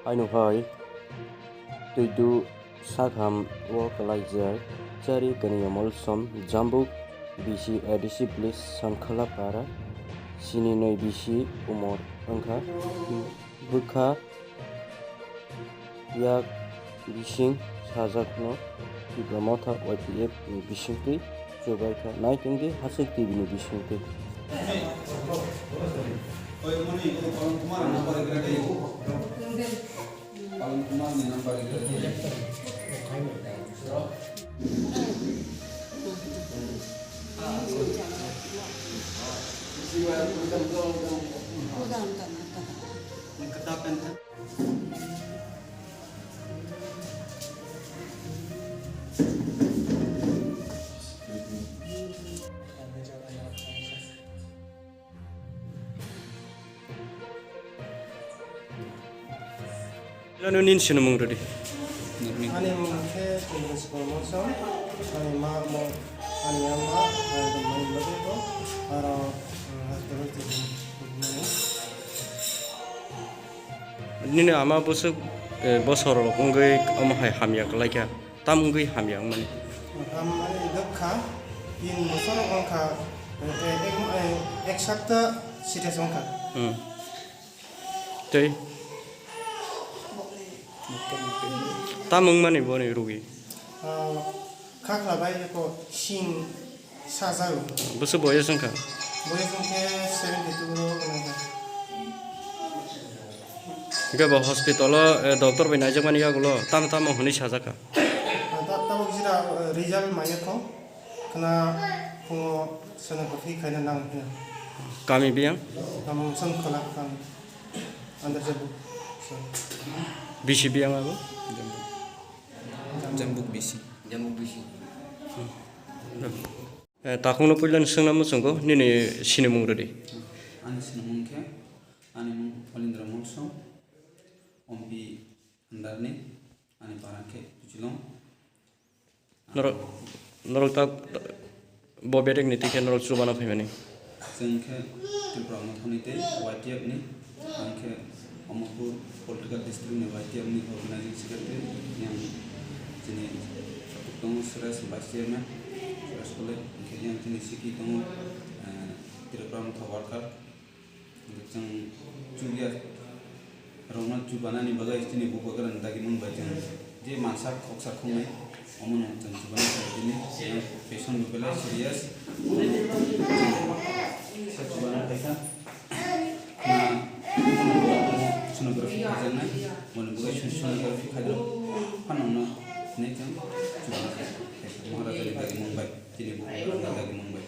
Ainuhai tuidu sakham wo kalaijak chari kaniyamol som jambuk bisi edisi bliss sankhala para sini noi bisi umor angka bukha yak bising sajakno diplomata YPF ni bisingtui chubaikha naitengdi hasik TV ni bisingtui Lanu nin sinumung tadi. Ani mungkin tulis promosi, ani mak mau ani yang mak ada main betul tu, ada hospital tu Ini ama busuk bosor unggai ama hai hamya kelaikan tam unggai hamya mana. Ani dekha, in besar angka, eksakta situs angka. Jadi tamung mana boleh rugi. Kak labai ko sing sazau. Busuk boya sangka. Boleh mungkin 72 Jika bawa hospital dokter benajak mana ya gulo tam huni sajaka. Tahu kita result mana ko, kena pungo sana kopi kena nang. Kami biang Kamu sen kolak kan, anda jabu. bisi biang apa? Jambuk bisi. Takung no pulan sengna musungko nini sinumung tadi. Ani sinumung ke, ani mung Palindra Molso, ompi andarni, ani parake tuchilong. Norok tak boberek niti ke norok subana phemani. Sengke Tripura Mathonite, YTF ni, angke Amapur Political District ni YTF ni organizing secretary yang jenis Tunggu Suresh Vice Chairman, Suresh Kole, yang jenis Siki Tunggu Tripura Matha worker, jeng Julia Rona Jubana ni bagai istini buku keran dagi mumbai jeng je masak koksak kumai omon jeng Jubana ini yang patient bela serius Jubana mereka sonografi kajian mana bukan sonografi kajian panona ini jeng Jubana Maharaja dagi mumbai ini buku keran dagi mumbai